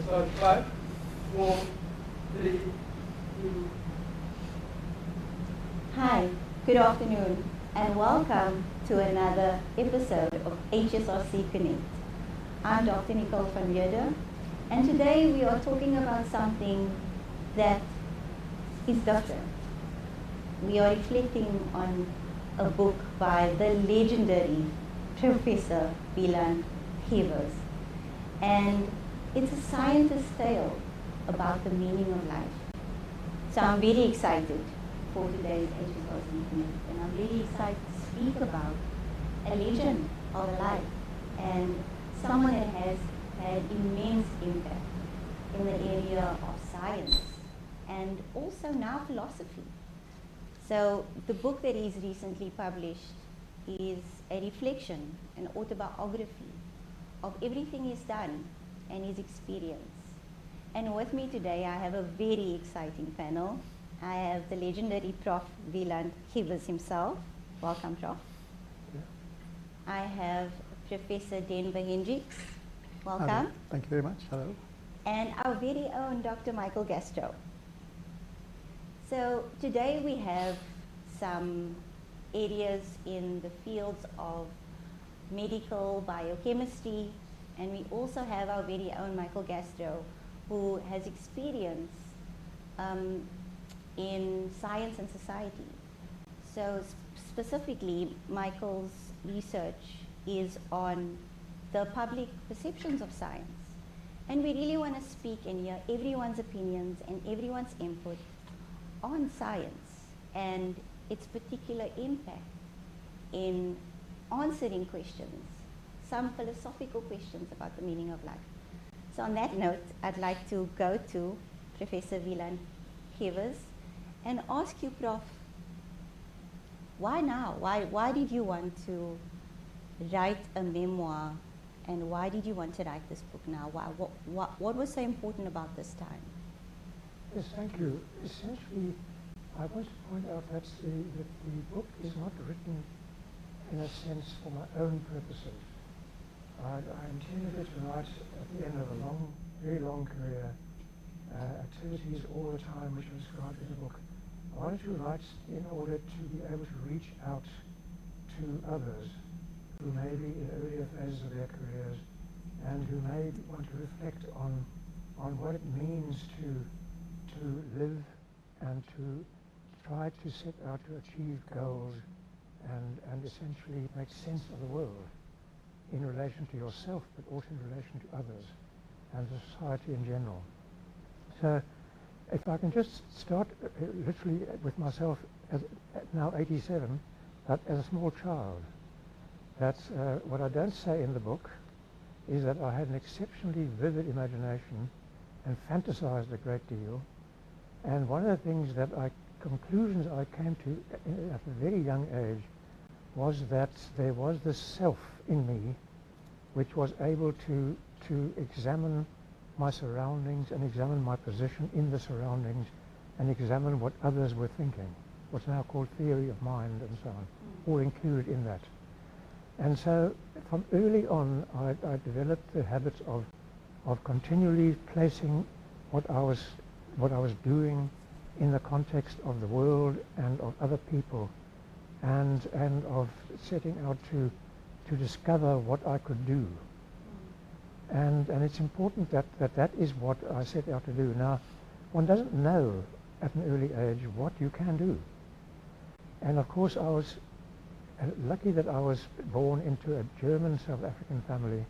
episode 5, 4, 3, 2. Hi, good afternoon, and welcome to another episode of HSRC Connect. I'm Dr. Nicole van Weerde, and today we are talking about something that is different. We are reflecting on a book by the legendary Professor Wieland Gevers, and it's a scientist's tale about the meaning of life. So I'm very excited for today's HSRC Connect, and I'm really excited to speak about a legend of a life and someone that has had immense impact in the area of science and also now philosophy. So the book that he's recently published is a reflection, an autobiography of everything he's done and his experience. And with me today I have a very exciting panel. I have the legendary Prof. Wieland Gevers himself. Welcome, Prof. Yeah. I have Professor Denver Hendricks. Welcome. Hello. Thank you very much. Hello. And our very own Dr. Michael Gastro. So today we have some areas in the fields of medical biochemistry, and we also have our very own Michael Gastro, who has experience in science and society. So specifically, Michael's research is on the public perceptions of science. And we really want to speak and hear everyone's opinions and everyone's input on science and its particular impact in answering questions, some philosophical questions about the meaning of life. So on that note, I'd like to go to Professor Wieland Gevers and ask you, Prof, why now? Why did you want to write a memoir, and why did you want to write this book now? What was so important about this time? Yes, thank you. Essentially, I want to point out that the book is not written in a sense for my own purposes. I intended it to write at the end of a long, very long career, activities all the time which are described in the book. I wanted to write in order to be able to reach out to others who may be in earlier phases of their careers and who may want to reflect on what it means to live and to try to set out to achieve goals and essentially make sense of the world in relation to yourself, but also in relation to others and society in general. So if I can just start literally with myself at now 87, but as a small child. That's what I don't say in the book is that I had an exceptionally vivid imagination and fantasized a great deal. And one of the things that conclusions I came to at a very young age was that there was this self in me which was able to examine my surroundings and examine my position in the surroundings and examine what others were thinking, what's now called theory of mind and so on, all included in that. And so from early on I developed the habit of continually placing what I was doing in the context of the world and of other people, and of setting out to discover what I could do. And it's important that is what I set out to do. Now, one doesn't know at an early age what you can do. And of course I was lucky that I was born into a German South African family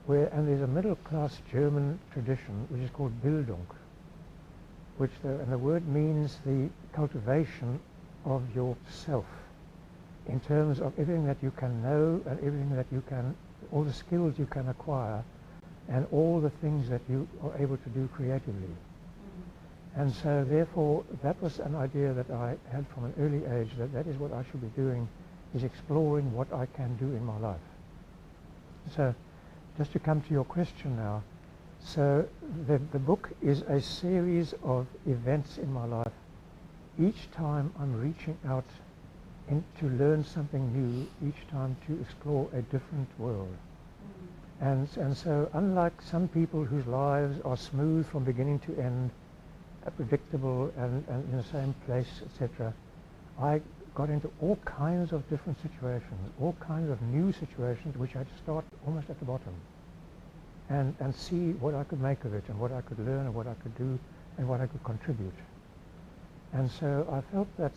and there's a middle class German tradition which is called Bildung, and the word means the cultivation of yourself in terms of everything that you can know and everything that you can, all the skills you can acquire and all the things that you are able to do creatively. And so therefore that was an idea that I had from an early age, that is what I should be doing, is exploring what I can do in my life. So just to come to your question now, so the book is a series of events in my life. Each time I'm reaching out to learn something new, each time to explore a different world. And so unlike some people whose lives are smooth from beginning to end, predictable and in the same place, etc., I got into all kinds of different situations, all kinds of new situations, which I'd start almost at the bottom and see what I could make of it and what I could learn and what I could do and what I could contribute. And so I felt that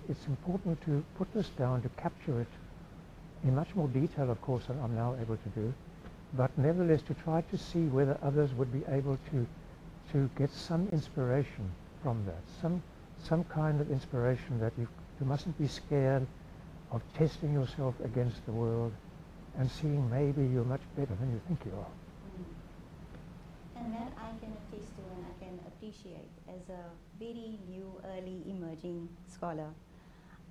it's important to put this down, to capture it in much more detail, of course, than I'm now able to do, but nevertheless to try to see whether others would be able to get some inspiration from that, some kind of inspiration that you mustn't be scared of testing yourself against the world and seeing maybe you're much better than you think you are. And that I can attest to and I can appreciate as a very new, early emerging scholar.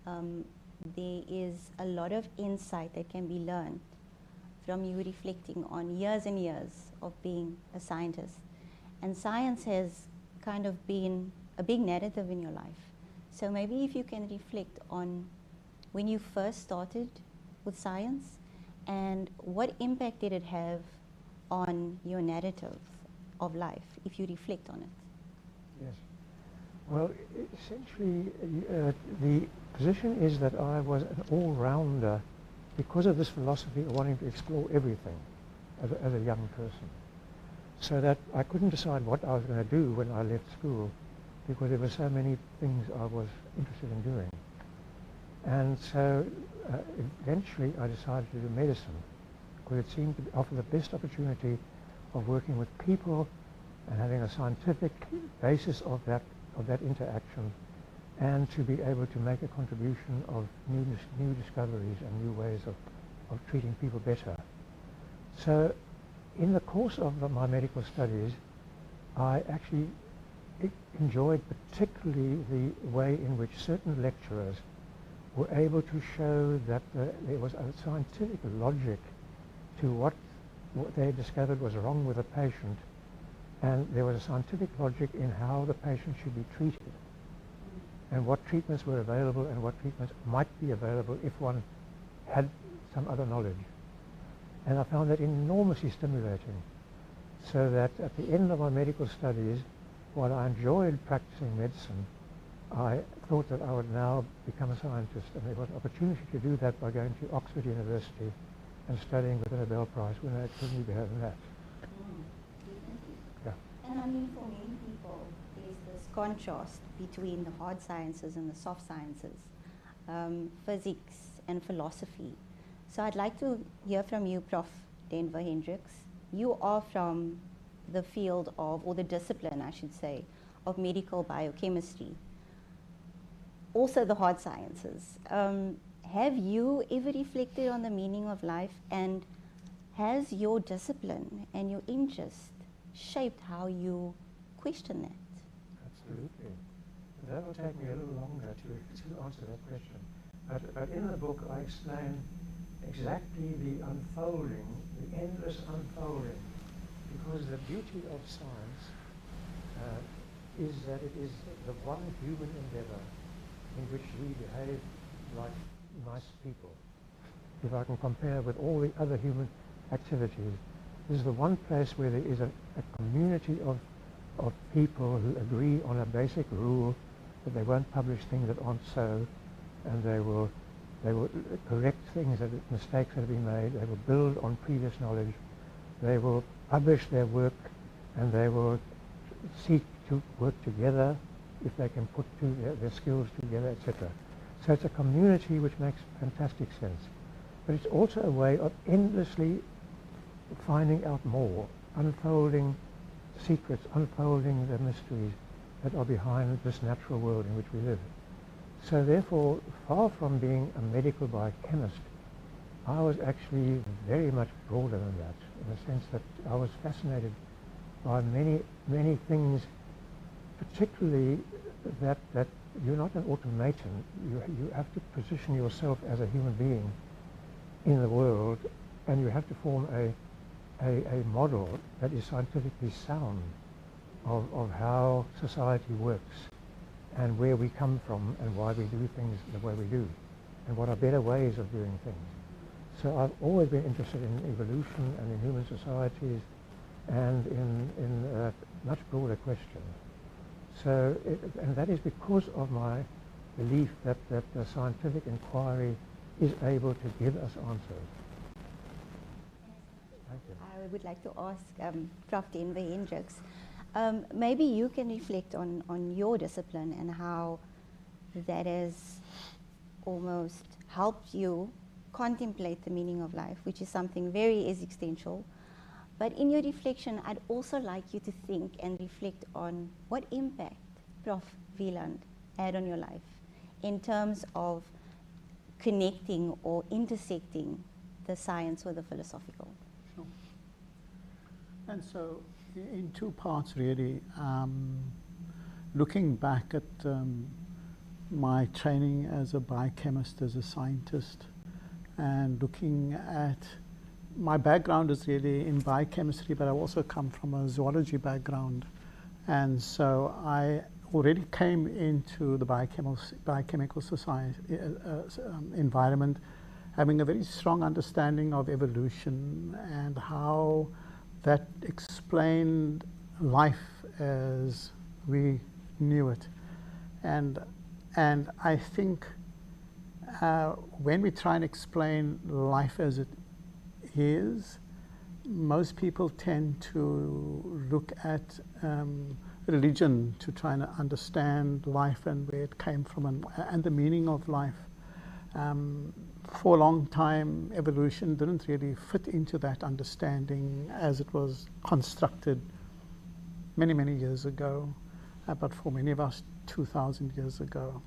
There is a lot of insight that can be learned from you reflecting on years and years of being a scientist. And science has kind of been a big narrative in your life. So maybe if you can reflect on when you first started with science and what impact did it have on your narrative of life, if you reflect on it. Yes. Well, essentially, the position is that I was an all-rounder because of this philosophy of wanting to explore everything as a young person. So that I couldn't decide what I was going to do when I left school because there were so many things I was interested in doing. And so eventually I decided to do medicine because it seemed to offer the best opportunity of working with people and having a scientific basis of that interaction and to be able to make a contribution of new discoveries and new ways of treating people better. So in the course of my medical studies, I actually enjoyed particularly the way in which certain lecturers were able to show that there was a scientific logic to what they discovered was wrong with a patient, and there was a scientific logic in how the patient should be treated and what treatments were available and what treatments might be available if one had some other knowledge. And I found that enormously stimulating, so that at the end of my medical studies, while I enjoyed practicing medicine, I thought that I would now become a scientist, and there was an opportunity to do that by going to Oxford University and studying with the Nobel Prize when I couldn't be better than that. Yeah. And I mean, for many people, there's this contrast between the hard sciences and the soft sciences, physics and philosophy. So I'd like to hear from you, Prof. Denver Hendricks. You are from the field of, or the discipline, I should say, of medical biochemistry. Also the hard sciences. Have you ever reflected on the meaning of life, and has your discipline and your interest shaped how you question that? Absolutely. That will take me a little longer to answer that question. But in the book I explain exactly the unfolding, the endless unfolding, because the beauty of science is that it is the one human endeavor in which we behave like nice people. If I can compare with all the other human activities, this is the one place where there is a community of people who agree on a basic rule that they won't publish things that aren't so, and they will correct things, mistakes that have been made, they will build on previous knowledge, they will publish their work, and they will seek to work together if they can put their skills together, etc. So it's a community which makes fantastic sense. But it's also a way of endlessly finding out more, unfolding secrets, unfolding the mysteries that are behind this natural world in which we live. So therefore, far from being a medical biochemist, I was actually very much broader than that, in the sense that I was fascinated by many things, particularly that you're not an automaton. You have to position yourself as a human being in the world, and you have to form a model that is scientifically sound of how society works and where we come from and why we do things the way we do and what are better ways of doing things. So I've always been interested in evolution and in human societies and in much broader questions. So, and that is because of my belief that the scientific inquiry is able to give us answers. Thank you. I would like to ask Prof. Denver Hendricks, maybe you can reflect on your discipline and how that has almost helped you contemplate the meaning of life, which is something very existential. But in your reflection, I'd also like you to think and reflect on what impact Prof. Wieland had on your life in terms of connecting or intersecting the science with the philosophical. Sure. And so, in two parts really, looking back at my training as a biochemist, as a scientist, and looking at my background is really in biochemistry, but I also come from a zoology background. And so I already came into the biochemical society environment having a very strong understanding of evolution and how that explained life as we knew it. And I think when we try and explain life as it is, most people tend to look at religion to try and understand life and where it came from and the meaning of life. For a long time, evolution didn't really fit into that understanding as it was constructed many, many years ago, but for many of us, 2,000 years ago.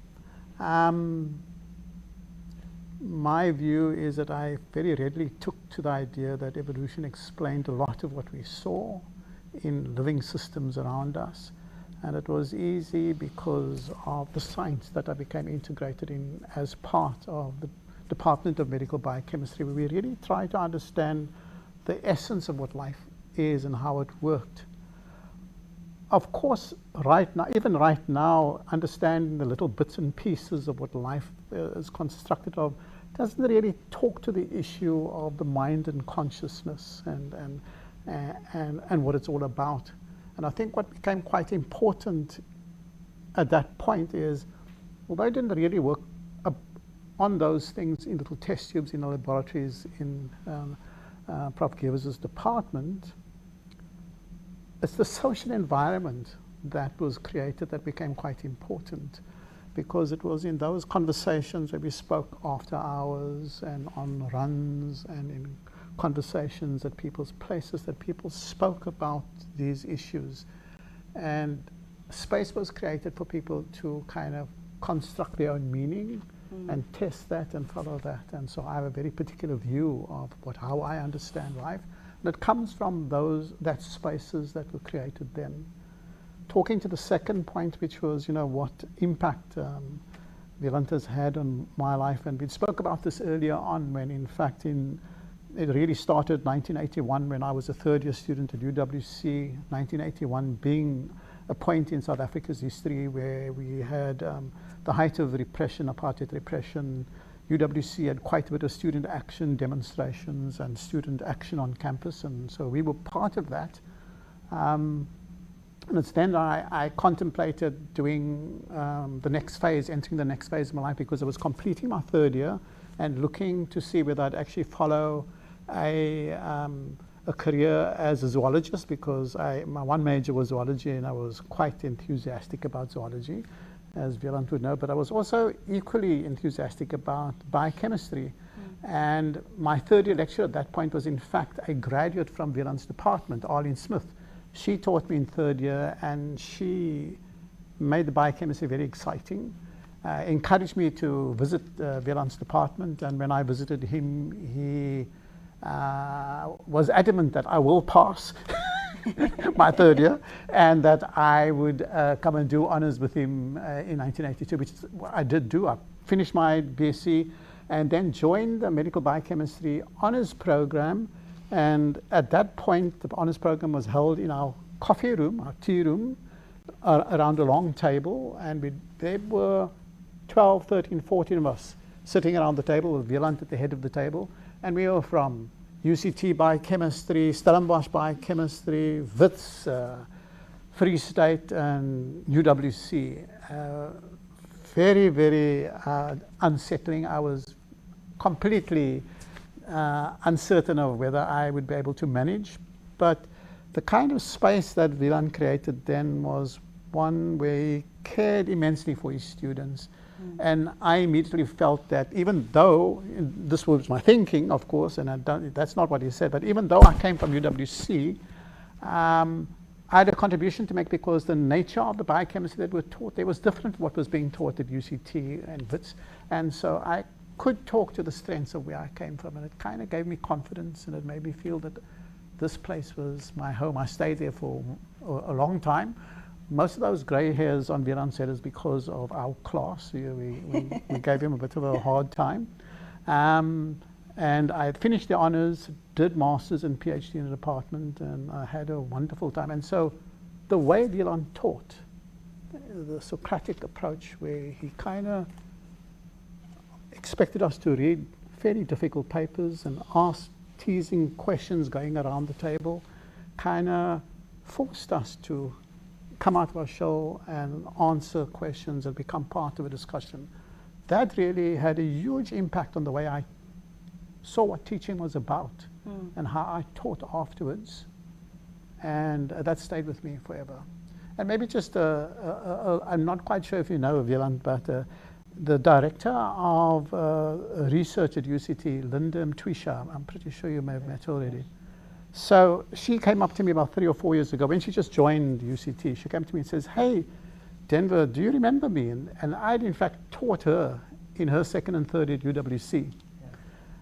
My view is that I very readily took to the idea that evolution explained a lot of what we saw in living systems around us. And it was easy because of the science that I became integrated in as part of the Department of Medical Biochemistry, where we really tried to understand the essence of what life is and how it worked. Of course, even right now, understanding the little bits and pieces of what life is constructed of doesn't really talk to the issue of the mind and consciousness and what it's all about. And I think what became quite important at that point is, although I didn't really work on those things in little test tubes in the laboratories in Prof. Gevers' department, it's the social environment that was created that became quite important, because it was in those conversations where we spoke after hours and on runs and in conversations at people's places that people spoke about these issues. And space was created for people to kind of construct their own meaning and test that and follow that. And so I have a very particular view of how I understand life. And it comes from that spaces that were created then. Talking to the second point, which was, what impact Wieland has had on my life. And we spoke about this earlier on when, in fact, it really started 1981 when I was a third-year student at UWC, 1981 being a point in South Africa's history where we had the height of repression, apartheid repression. UWC had quite a bit of student action demonstrations and student action on campus, and so we were part of that. And it's then I contemplated doing the next phase, entering the next phase of my life, because I was completing my third year and looking to see whether I'd actually follow a career as a zoologist, because my one major was zoology and I was quite enthusiastic about zoology, as Wieland would know, but I was also equally enthusiastic about biochemistry. And my third year lecturer at that point was in fact a graduate from Wieland's department, Arlene Smith. She taught me in third year and she made the biochemistry very exciting, encouraged me to visit Wieland's department, and when I visited him, he was adamant that I will pass my third year and that I would come and do honors with him in 1982, which is what I did do. I finished my BSc and then joined the medical biochemistry honors program. And at that point, the honors program was held in our coffee room, our tea room, around a long table. And there were 12, 13, 14 of us sitting around the table with Wieland at the head of the table. And we were from UCT biochemistry, Stellenbosch biochemistry, Wits, Free State, and UWC. Very, very unsettling. I was completely uncertain of whether I would be able to manage. But the kind of space that Wieland created then was one where he cared immensely for his students. And I immediately felt that even though, this was my thinking, of course, and that's not what he said, but even though I came from UWC, I had a contribution to make because the nature of the biochemistry that were taught there was different from what was being taught at UCT and WITS. And so I could talk to the strengths of where I came from, and it kind of gave me confidence, and it made me feel that this place was my home. I stayed there for a long time. Most of those grey hairs on Wieland's head is because of our class. We gave him a bit of a hard time. And I finished the honours, did masters and PhD in the department, and I had a wonderful time. And so the way Wieland taught, the Socratic approach, where he kind of expected us to read fairly difficult papers and ask teasing questions going around the table, kind of forced us to come out of our shell and answer questions and become part of a discussion. That really had a huge impact on the way I saw what teaching was about and how I taught afterwards. And that stayed with me forever. And maybe just, I'm not quite sure if you know of Wieland, but the director of research at UCT, Linda Mtwisha, I'm pretty sure you may have met already. So she came up to me about 3 or 4 years ago when she just joined UCT. She came to me and says, "Hey, Denver, do you remember me?" And I'd in fact taught her in her second and third at UWC.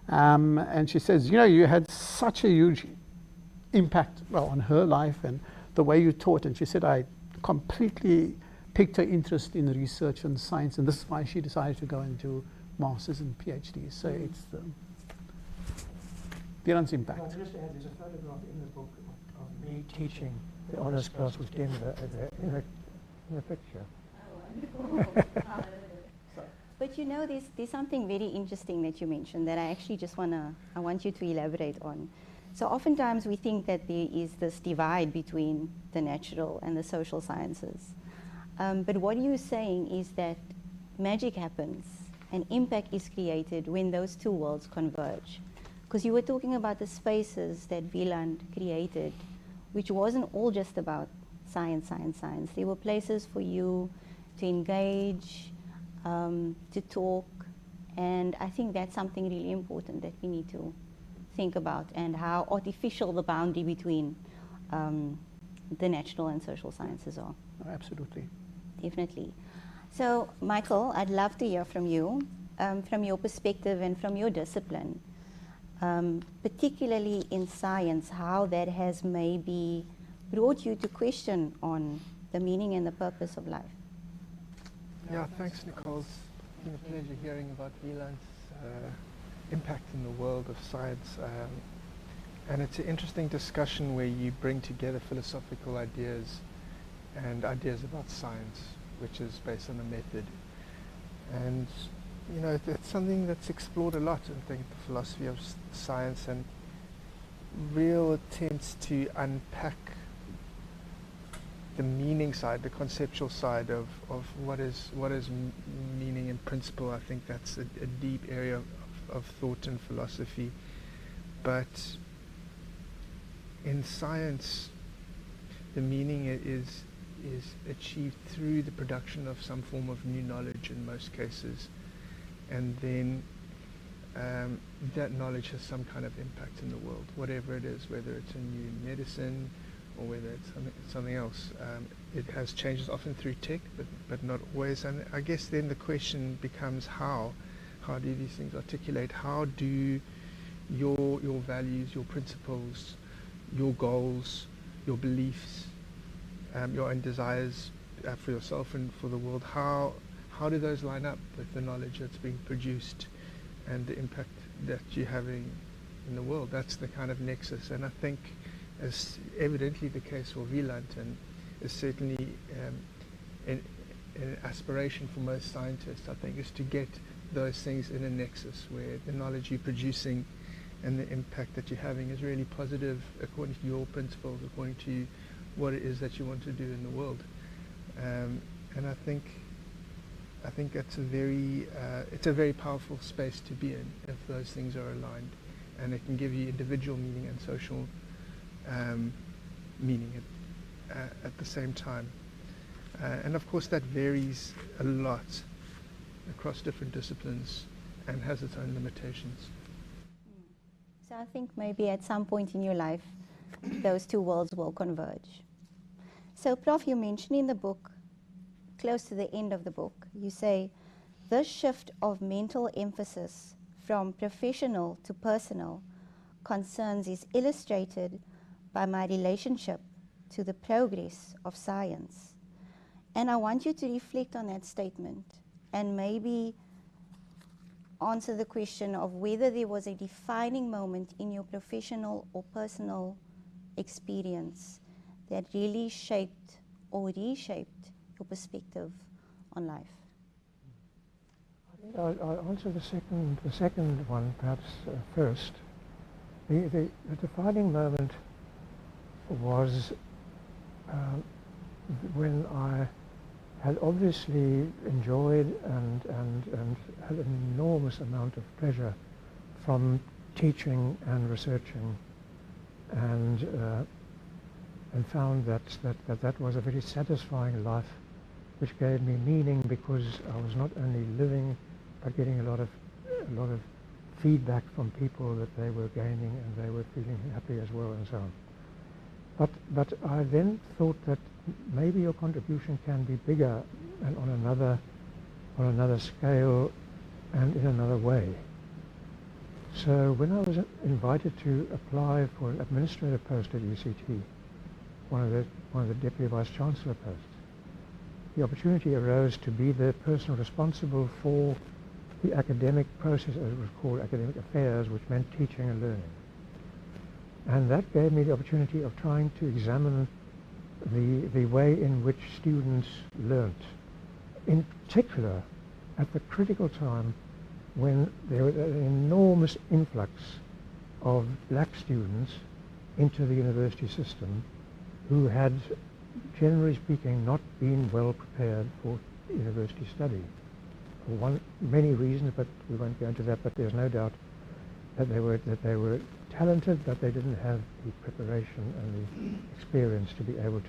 And she says, "You know, you had such a huge impact, well, on her life and the way you taught." And she said, "I completely piqued her interest in research and science, and this is why she decided to go and do masters and PhDs." So it's the Wieland's impact. Well, just to add, there's a photograph in the book of me teaching the honours class with Denver in the picture. But you know, there's something very interesting that you mentioned that I actually just I want you to elaborate on. So oftentimes we think that there is this divide between the natural and the social sciences. But what you're saying is that magic happens and impact is created when those two worlds converge. Because you were talking about the spaces that Wieland created, which wasn't all just about science, science, science. There were places for you to engage, to talk, and I think that's something really important that we need to think about, and how artificial the boundary between the natural and social sciences are. Oh, absolutely. Definitely. So, Michael, I'd love to hear from you, from your perspective and from your discipline, particularly in science, how that has maybe brought you to question on the meaning and the purpose of life. Yeah, thanks, Nicole. It's been a pleasure hearing about Wieland's impact in the world of science. And it's an interesting discussion where you bring together philosophical ideas and ideas about science, which is based on a method. And, you know, it's something that's explored a lot, I think, the philosophy of science, and real attempts to unpack the meaning side, the conceptual side of what is meaning in principle. I think that's a deep area of thought and philosophy. But in science, the meaning is achieved through the production of some form of new knowledge in most cases, and then that knowledge has some kind of impact in the world, whatever it is, whether it's a new medicine or whether it's something else. It has changes often through tech, but not always. And I guess then the question becomes how do these things articulate? How do your values, your principles, your goals, your beliefs, your own desires for yourself and for the world, how do those line up with the knowledge that's being produced and the impact that you're having in the world? That's the kind of nexus, and I think is evidently the case for Wieland, and is certainly an aspiration for most scientists, I think, is to get those things in a nexus where the knowledge you're producing and the impact that you're having is really positive according to your principles, according to what it is that you want to do in the world. And I think that's it's a very powerful space to be in if those things are aligned, and it can give you individual meaning and social meaning at the same time. And of course that varies a lot across different disciplines and has its own limitations. So I think maybe at some point in your life, those two worlds will converge. So Prof, you mentioned in the book, close to the end of the book, you say, this shift of mental emphasis from professional to personal concerns is illustrated by my relationship to the progress of science. And I want you to reflect on that statement and maybe answer the question of whether there was a defining moment in your professional or personal experience that really shaped or reshaped your perspective on life. I think I'll answer the second one perhaps first. The defining moment was when I had obviously enjoyed and had an enormous amount of pleasure from teaching and researching, and found that was a very satisfying life, which gave me meaning because I was not only living but getting a lot of feedback from people that they were gaining and they were feeling happy as well and so on. But I then thought that maybe your contribution can be bigger and on another scale and in another way. So when I was invited to apply for an administrative post at UCT, one of the deputy vice chancellor posts, the opportunity arose to be the person responsible for the academic process, as it was called, academic affairs, which meant teaching and learning. And that gave me the opportunity of trying to examine the way in which students learnt, in particular at the critical time when there was an enormous influx of black students into the university system who had, generally speaking, not been well prepared for university study. For many reasons, but we won't go into that, but there's no doubt that they were talented, but they didn't have the preparation and the experience to be able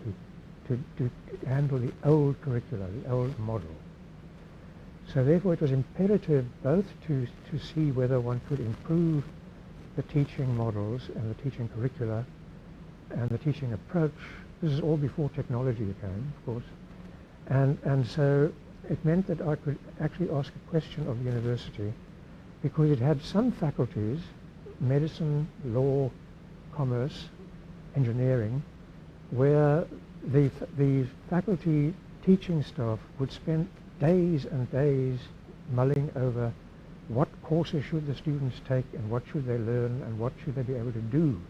to handle the old curricula, the old model. So therefore it was imperative both to see whether one could improve the teaching models and the teaching curricula and the teaching approach. This is all before technology came, of course. And so it meant that I could actually ask a question of the university, because it had some faculties, medicine, law, commerce, engineering, where the faculty teaching staff would spend days and days mulling over what courses should the students take and what should they learn and what should they be able to do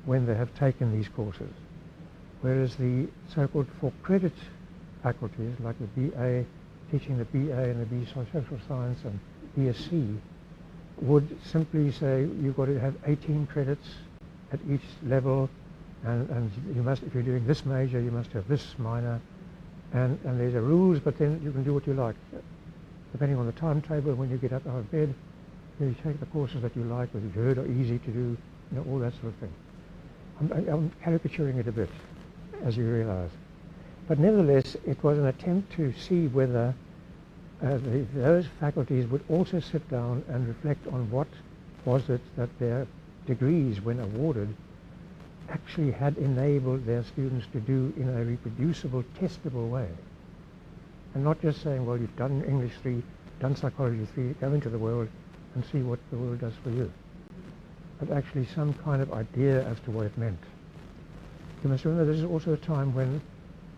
when they have taken these courses. Whereas the so-called for-credit faculties, like the BA, teaching the BA and the B social science and BSc, would simply say you've got to have 18 credits at each level, and you must, if you're doing this major, you must have this minor, and there's a rules, but then you can do what you like. Depending on the timetable, when you get up out of bed, you take the courses that you like, whether good or easy to do, you know, all that sort of thing. I'm caricaturing it a bit, as you realize. But nevertheless, it was an attempt to see whether those faculties would also sit down and reflect on what was it that their degrees, when awarded, actually had enabled their students to do in a reproducible, testable way. And not just saying, well, you've done English 3, done Psychology 3, go into the world and see what the world does for you. But actually some kind of idea as to what it meant. You must remember this is also a time when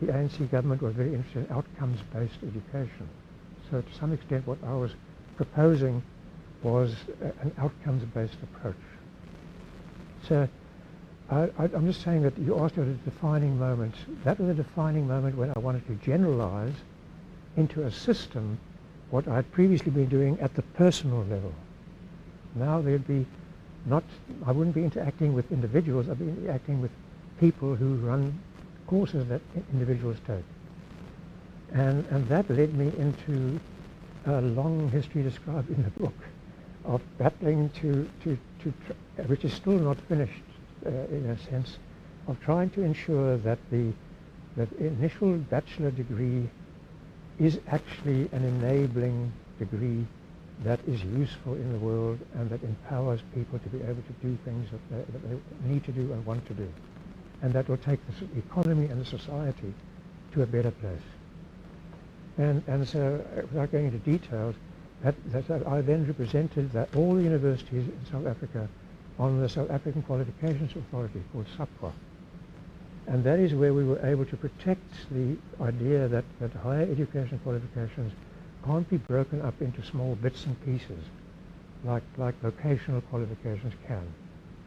the ANC government was very interested in outcomes-based education. So to some extent what I was proposing was an outcomes-based approach. So I'm just saying that you asked about a defining moment. That was a defining moment when I wanted to generalize into a system what I had previously been doing at the personal level. Now there'd be I wouldn't be interacting with individuals, I'd be interacting with people who run courses that individuals take. And that led me into a long history described in the book of battling which is still not finished in a sense, of trying to ensure that the initial bachelor degree is actually an enabling degree that is useful in the world and that empowers people to be able to do things that they need to do and want to do. And that will take the economy and the society to a better place. And so, without going into details, that I then represented that all the universities in South Africa on the South African Qualifications Authority, called SAPQA. And that is where we were able to protect the idea that higher education qualifications can't be broken up into small bits and pieces like vocational qualifications can.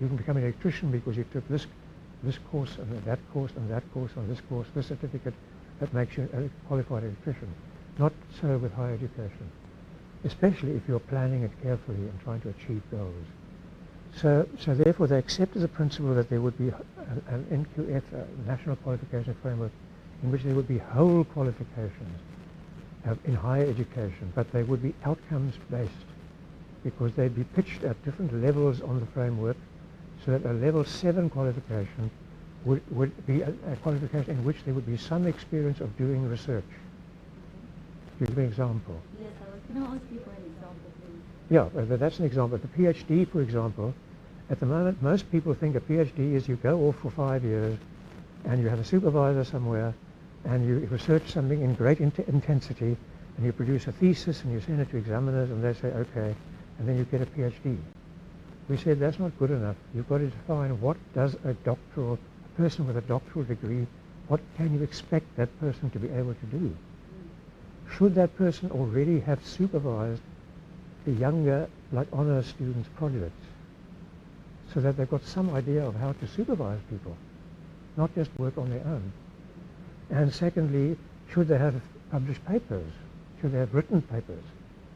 You can become an electrician because you took this course and that course and that course and this course, this certificate that makes you a qualified electrician. Not so with higher education, especially if you're planning it carefully and trying to achieve goals. So therefore they accepted the principle that there would be an NQF, a National Qualification Framework, in which there would be whole qualifications in higher education, but they would be outcomes based because they'd be pitched at different levels on the framework, so that a level 7 qualification would be a qualification in which there would be some experience of doing research. To give you an example. Yes, I was going to ask you for an example, please. Yeah, that's an example. The PhD, for example, at the moment most people think a PhD is you go off for 5 years and you have a supervisor somewhere and you research something in great intensity and you produce a thesis and you send it to examiners and they say okay, and then you get a PhD. We said that's not good enough. You've got to define what does a person with a doctoral degree, what can you expect that person to be able to do? Should that person already have supervised the younger, like honors students' projects, so that they've got some idea of how to supervise people, not just work on their own? And secondly, should they have published papers? Should they have written papers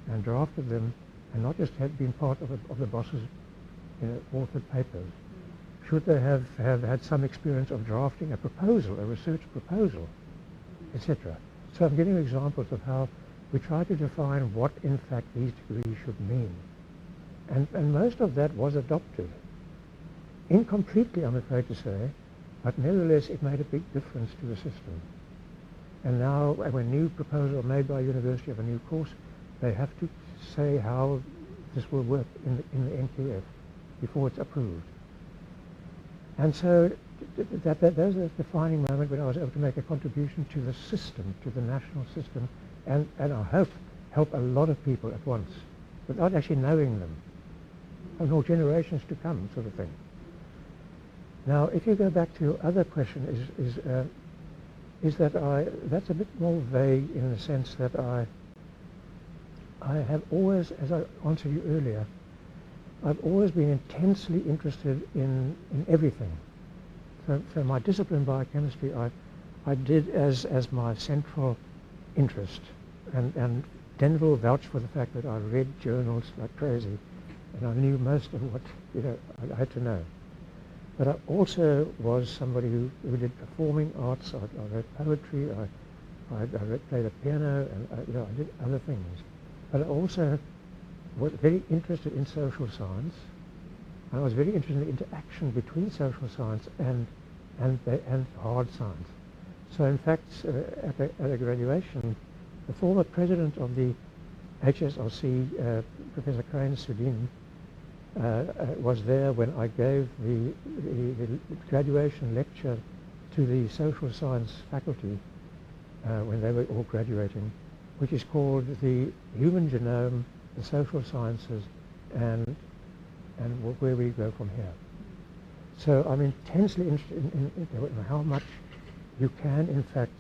and drafted them and not just have been part of the boss's authored papers? Should they have had some experience of drafting a proposal, a research proposal, etc.? So I'm giving examples of how we try to define what in fact these degrees should mean. And most of that was adopted. Incompletely, I'm afraid to say, but nevertheless it made a big difference to the system. And now when a new proposal made by a university of a new course, they have to say how this will work in the NQF before it's approved. And so that was a defining moment when I was able to make a contribution to the system, to the national system, and I hope help a lot of people at once, without actually knowing them, and all generations to come, sort of thing. Now, if you go back to your other question, is that that's a bit more vague in the sense that I have always, as I answered you earlier, I've always been intensely interested in everything. So my discipline, biochemistry, I did as my central interest, and Denville vouched for the fact that I read journals like crazy, and I knew most of what I had to know. But I also was somebody who did performing arts. I read poetry. I played the piano, and I did other things. But I also was very interested in social science. I was very interested in the interaction between social science and hard science. So in fact, at a graduation, the former president of the HSRC, Professor Crane Sudin, was there when I gave the graduation lecture to the social science faculty when they were all graduating, which is called the Human Genome, the Social Sciences, and where we go from here. So I'm intensely interested in how much you can in fact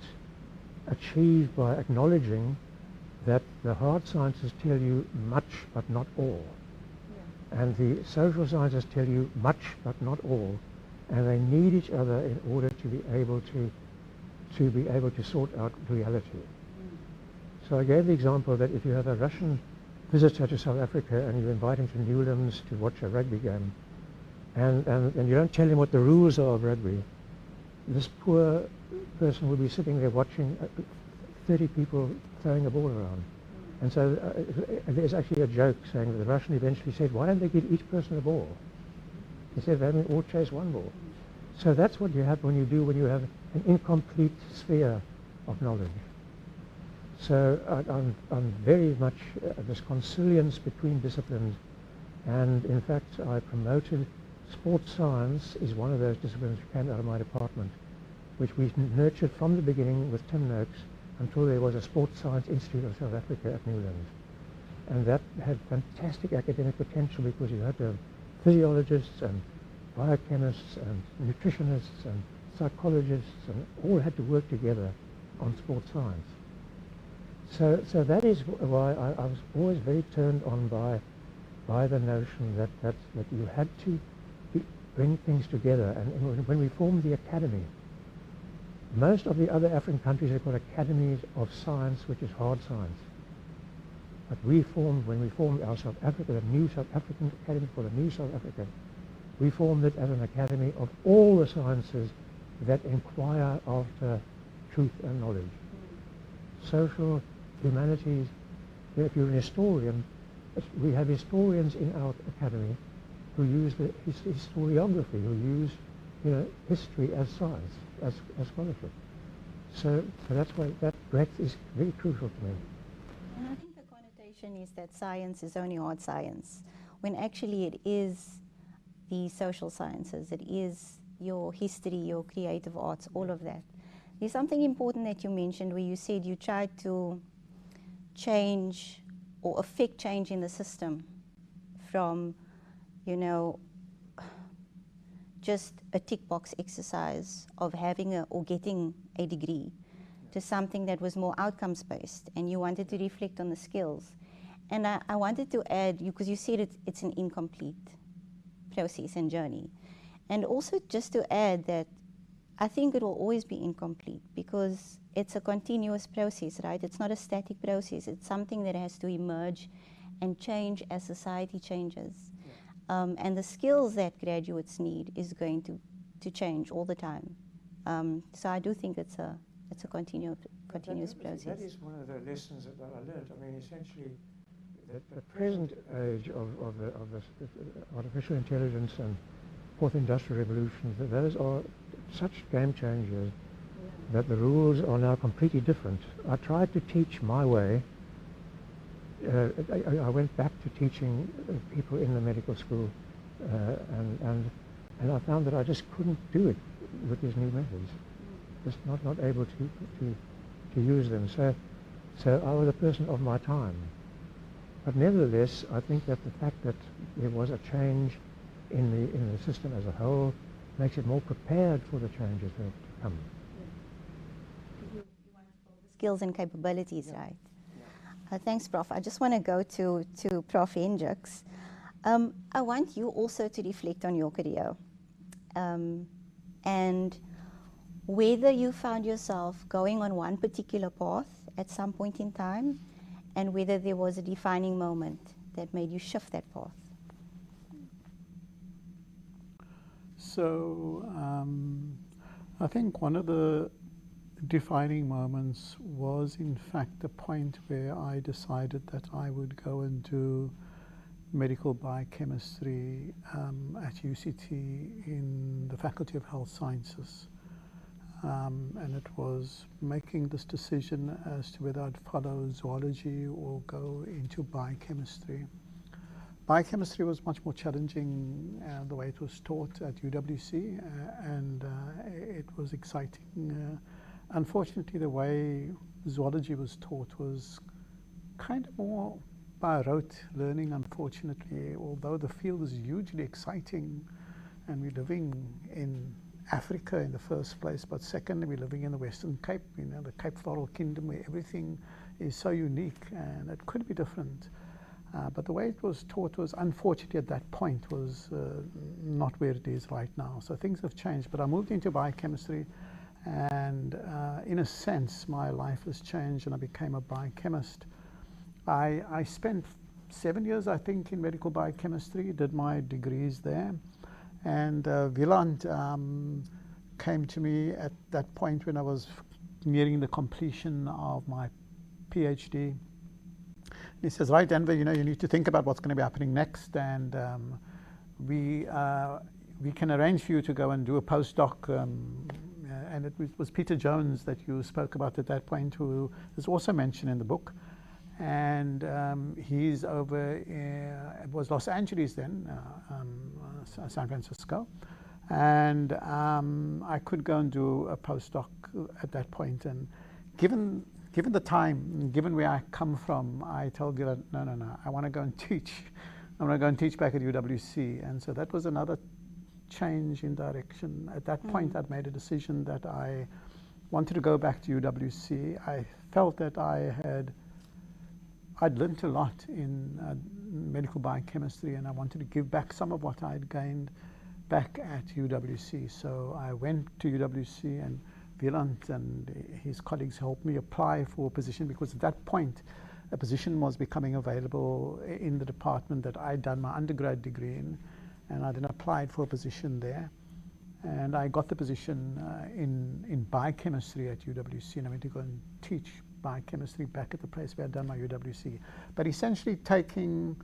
achieve by acknowledging that the hard sciences tell you much but not all. Yeah. And the social sciences tell you much but not all. And they need each other in order to be able to sort out reality. So I gave the example that if you have a Russian visitor to South Africa and you invite him to Newlands to watch a rugby game, and you don't tell him what the rules are of rugby, this poor person will be sitting there watching 30 people throwing a ball around. And so there's actually a joke saying that the Russian eventually said, why don't they give each person a ball? He said, they all chase one ball. So that's what you have when you have an incomplete sphere of knowledge. So I'm very much this consilience between disciplines, and in fact I promoted sports science is one of those disciplines which came out of my department, which we nurtured from the beginning with Tim Noakes until there was a Sports Science Institute of South Africa at Newlands. And that had fantastic academic potential because you had to have physiologists and biochemists and nutritionists and psychologists, and all had to work together on sports science. So that is why I was always very turned on by the notion that you had to bring things together. And when we formed the academy, most of the other African countries have got academies of science, which is hard science. But when we formed our South Africa, the new South African Academy for the New South Africa, we formed it as an academy of all the sciences that inquire after truth and knowledge. Social, humanities. If you're an historian, we have historians in our academy who use the historiography, who use history as science, as scholarship. So that's why that breadth is very crucial to me. And I think the connotation is that science is only hard science, when actually it is the social sciences, it is your history, your creative arts, all of that. There's something important that you mentioned where you said you tried to change or affect change in the system from, just a tick box exercise of having or getting a degree to something that was more outcomes based, and you wanted to reflect on the skills. And I wanted to add, because you said it's an incomplete process and journey. And also just to add that I think it will always be incomplete because it's a continuous process, right? It's not a static process. It's something that has to emerge and change as society changes. And the skills that graduates need is going to change all the time. So I do think it's a continuous process. That is one of the lessons that I learned. I mean, essentially, the present age of the artificial intelligence and fourth industrial revolution, those are such game changers that the rules are now completely different. I tried to teach my way. I went back to teaching people in the medical school, and I found that I just couldn't do it with these new methods. Just not able to use them. So I was a person of my time. But nevertheless, I think that the fact that there was a change in the system as a whole makes it more prepared for the changes that have to come. You want to build the skills and capabilities, right? Thanks, Prof. I just want to go to Prof. Hendricks. I want you also to reflect on your career and whether you found yourself going on one particular path at some point in time and whether there was a defining moment that made you shift that path. So I think one of the defining moments was in fact the point where I decided that I would go and do medical biochemistry at UCT in the Faculty of Health Sciences. And it was making this decision as to whether I'd follow zoology or go into biochemistry. Biochemistry was much more challenging the way it was taught at UWC, and it was exciting. Unfortunately, the way zoology was taught was kind of more by rote learning, unfortunately, although the field is hugely exciting and we're living in Africa in the first place, but secondly, we're living in the Western Cape, the Cape Floral Kingdom, where everything is so unique and it could be different. But the way it was taught was, unfortunately, at that point, was not where it is right now. So things have changed. But I moved into biochemistry, and in a sense, my life has changed, and I became a biochemist. I spent 7 years, I think, in medical biochemistry, did my degrees there. And Wieland came to me at that point when I was nearing the completion of my PhD. He says, right, Denver, you need to think about what's going to be happening next, and we can arrange for you to go and do a postdoc. And it was Peter Jones that you spoke about at that point, who is also mentioned in the book. And he's over, it was Los Angeles then, San Francisco. And I could go and do a postdoc at that point. And given the time, given where I come from, I told Gillard, no, I want to go and teach. I want to go and teach back at UWC. And so that was another change in direction. At that point, I'd made a decision that I wanted to go back to UWC. I felt that I'd learned a lot in medical biochemistry, and I wanted to give back some of what I'd gained back at UWC. So I went to UWC, and Wieland and his colleagues helped me apply for a position, because at that point a position was becoming available in the department that I'd done my undergrad degree in, and I then applied for a position there. And I got the position in biochemistry at UWC, and I went to go and teach biochemistry back at the place where I'd done my UWC. But essentially taking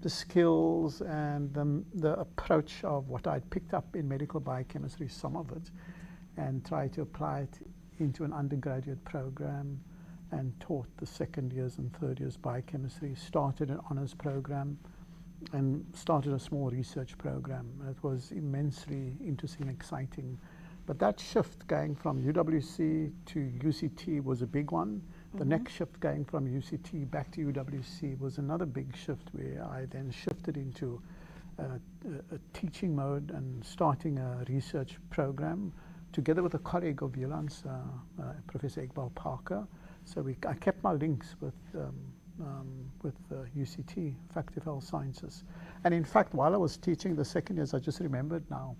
the skills and the approach of what I'd picked up in medical biochemistry, some of it, and try to apply it into an undergraduate program, and taught the second years and third years biochemistry, started an honors program, and started a small research program. It was immensely interesting and exciting. But that shift going from UWC to UCT was a big one. The next shift going from UCT back to UWC was another big shift, where I then shifted into a teaching mode and starting a research program together with a colleague of Wieland's, Professor Iqbal Parker. So I kept my links with UCT, Faculty of Health Sciences. And in fact, while I was teaching the second years, I just remembered now,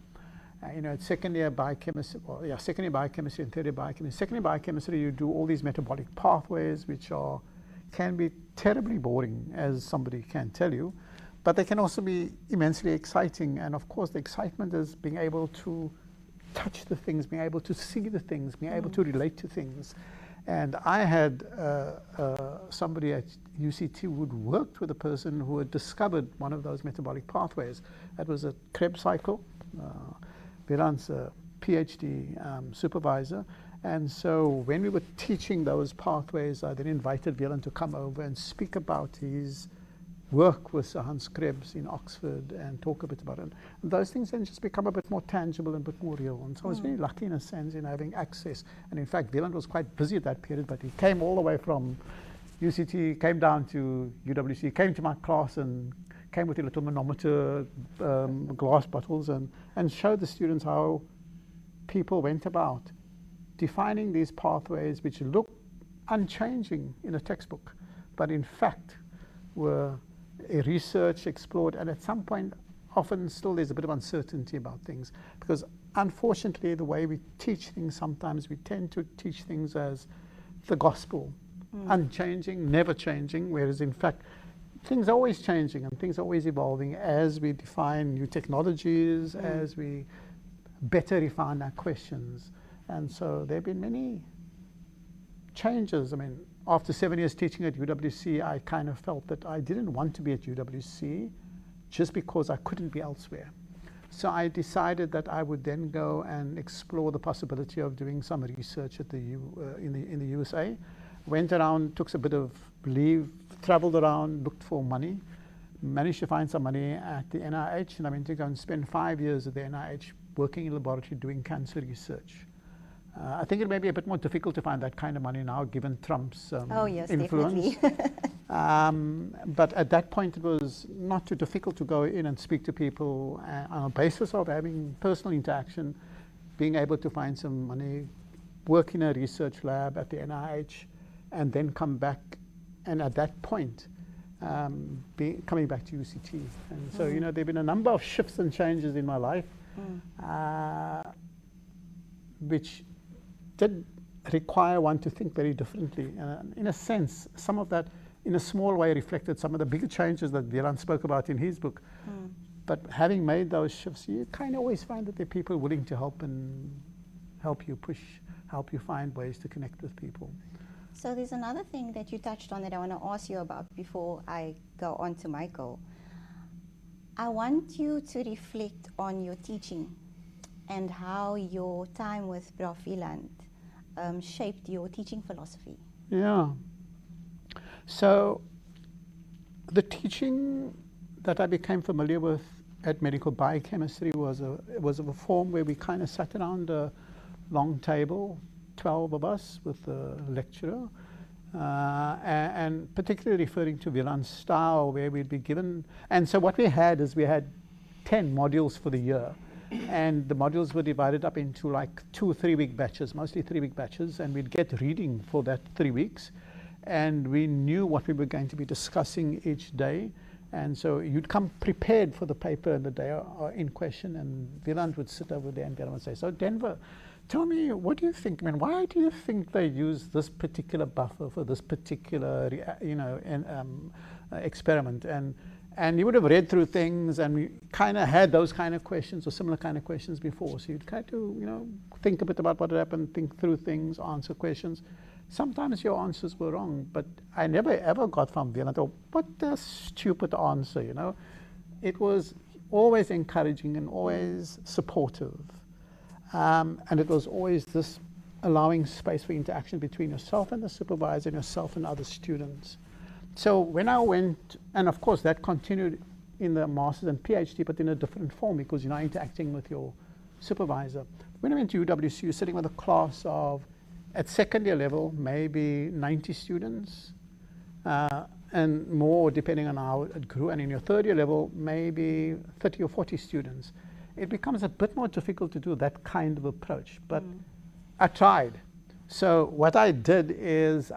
at second year biochemistry, second year biochemistry and third year biochemistry. Second year biochemistry, you do all these metabolic pathways, which can be terribly boring, as somebody can tell you, but they can also be immensely exciting. And of course, the excitement is being able to touch the things, being able to see the things, being able to relate to things. And I had somebody at UCT who'd worked with a person who had discovered one of those metabolic pathways. That was a Krebs cycle. Wieland's a PhD supervisor. And so when we were teaching those pathways, I then invited Wieland to come over and speak about his work with Sir Hans Krebs in Oxford and talk a bit about it. And those things then just become a bit more tangible and a bit more real. And so I was very lucky in a sense in having access. And in fact, Wieland was quite busy at that period, but he came all the way from UCT, came down to UWC, came to my class and came with a little manometer, glass bottles, and showed the students how people went about defining these pathways, which look unchanging in a textbook, but in fact were a research explored. And at some point, often still there's a bit of uncertainty about things, because unfortunately the way we teach things, sometimes we tend to teach things as the gospel, unchanging, never changing, whereas in fact things are always changing and things are always evolving as we define new technologies, as we better refine our questions. And so there have been many changes. I mean, after 7 years teaching at UWC, I kind of felt that I didn't want to be at UWC just because I couldn't be elsewhere. So I decided that I would then go and explore the possibility of doing some research at in the USA. Went around, took a bit of leave, traveled around, looked for money, managed to find some money at the NIH, and I went to go and spend 5 years at the NIH working in a laboratory doing cancer research. I think it may be a bit more difficult to find that kind of money now, given Trump's influence. But at that point, it was not too difficult to go in and speak to people on a basis of having personal interaction, being able to find some money, work in a research lab at the NIH, and then come back, and at that point, coming back to UCT. And so, there have been a number of shifts and changes in my life, which did require one to think very differently. In a sense, some of that, in a small way, reflected some of the bigger changes that Wieland spoke about in his book. But having made those shifts, you kind of always find that there are people willing to help and help you push, help you find ways to connect with people. So there's another thing that you touched on that I want to ask you about before I go on to Michael. I want you to reflect on your teaching and how your time with Prof. Wieland shaped your teaching philosophy. Yeah. So the teaching that I became familiar with at medical biochemistry was of a form where we kind of sat around a long table, 12 of us with the lecturer, and particularly referring to Wieland's style, where we'd be given, and so what we had is we had 10 modules for the year, and the modules were divided up into like 2 or 3 week batches, mostly 3 week batches, and we'd get reading for that 3 weeks, and we knew what we were going to be discussing each day. And so you'd come prepared for the paper in the day in question, and Wieland would sit over there and Wieland would say, so Denver, tell me, what do you think? I mean, why do you think they use this particular buffer for this particular, experiment? And you would have read through things, and we kind of had those kind of questions or similar kind of questions before. So you'd kind of, think a bit about what had happened, think through things, answer questions. Sometimes your answers were wrong, but I never ever got from Wieland, oh, what a stupid answer, It was always encouraging and always supportive. And it was always this allowing space for interaction between yourself and the supervisor and yourself and other students. So when I went, and of course that continued in the master's and PhD, but in a different form because you're now interacting with your supervisor. When I went to UWC, you're sitting with a class of, at second year level, maybe 90 students, and more depending on how it grew. And in your third year level, maybe 30 or 40 students. It becomes a bit more difficult to do that kind of approach, but I tried. So what I did is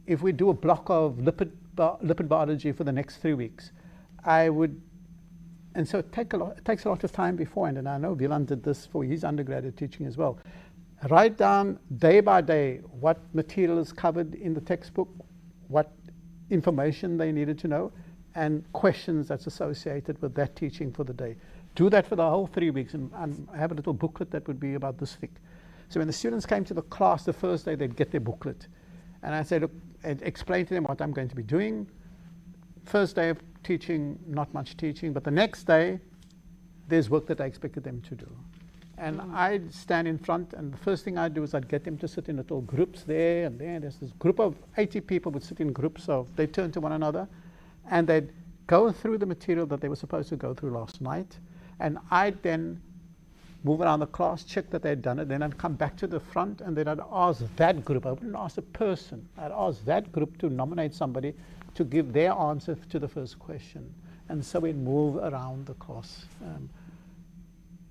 if we do a block of lipid biology for the next 3 weeks, I would, and so it takes a lot of time beforehand, and I know Wieland did this for his undergraduate teaching as well. Write down day by day what material is covered in the textbook, what information they needed to know, and questions that's associated with that teaching for the day. Do that for the whole 3 weeks, and I have a little booklet that would be about this thick. So when the students came to the class the first day, they'd get their booklet. And I said, look, and explain to them what I'm going to be doing. First day of teaching, not much teaching, but the next day, there's work that I expected them to do. And I'd stand in front, and the first thing I'd do is I'd get them to sit in little groups there and there. There's this group of 80 people would sit in groups of, they turn to one another, and they'd go through the material that they were supposed to go through last night. And I'd then move around the class, check that they'd done it, then I'd come back to the front, and then I'd ask that group, I wouldn't ask a person, I'd ask that group to nominate somebody to give their answer to the first question. And so we'd move around the class.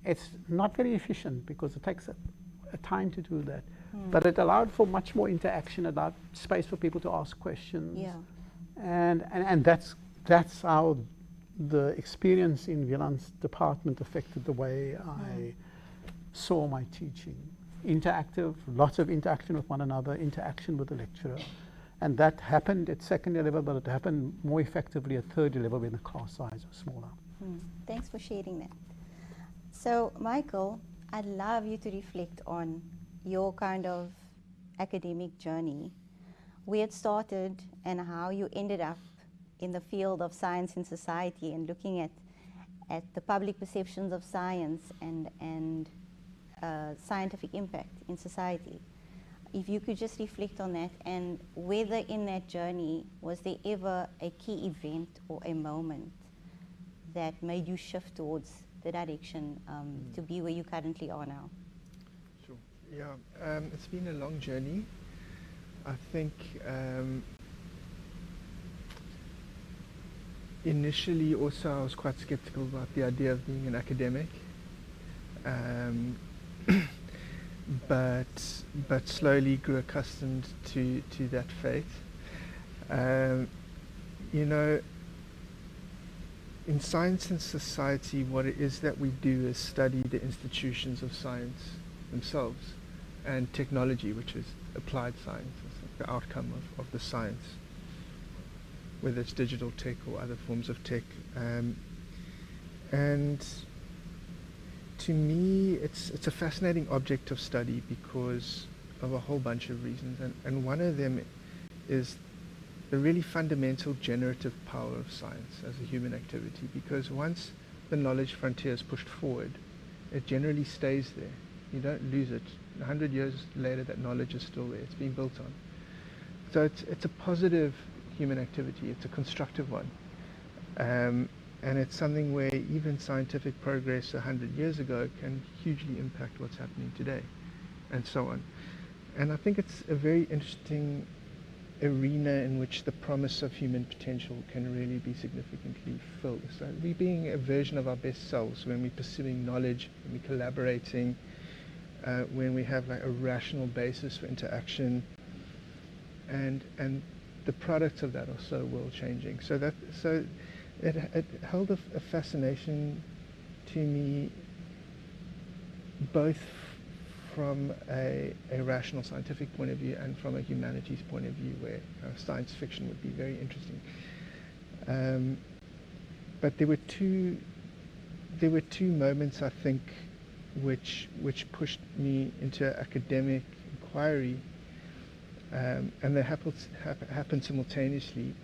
It's not very efficient because it takes a time to do that. But it allowed for much more interaction, allowed space for people to ask questions. Yeah. And that's how the experience in Wieland's department affected the way I saw my teaching. Interactive, lots of interaction with one another, interaction with the lecturer. And that happened at second year level, but it happened more effectively at third year level when the class size was smaller. Thanks for sharing that. So, Michael, I'd love you to reflect on your kind of academic journey, where it started and how you ended up in the field of science and society and looking at the public perceptions of science and scientific impact in society. If you could just reflect on that, and whether in that journey was there ever a key event or a moment that made you shift towards the direction to be where you currently are now? Sure. Yeah, it's been a long journey. I think initially also I was quite skeptical about the idea of being an academic, but slowly grew accustomed to that fate. In science and society, what it is that we do is study the institutions of science themselves, and technology, which is applied science, is the outcome of the science, whether it's digital tech or other forms of tech. And to me, it's a fascinating object of study because of a whole bunch of reasons. And one of them is the really fundamental generative power of science as a human activity, because once the knowledge frontier is pushed forward, it generally stays there. You don't lose it. 100 years later, that knowledge is still there. It's being built on. So it's a positive human activity. It's a constructive one. And it's something where even scientific progress 100 years ago can hugely impact what's happening today, and so on. And I think it's a very interesting arena in which the promise of human potential can really be significantly filled. So we being a version of our best selves when we're pursuing knowledge, when we're collaborating, when we have like a rational basis for interaction, and the products of that are so world changing. So it held a fascination to me, both from a rational scientific point of view and from a humanities point of view, where science fiction would be very interesting. But there were two moments, I think, which pushed me into academic inquiry, and they happened simultaneously.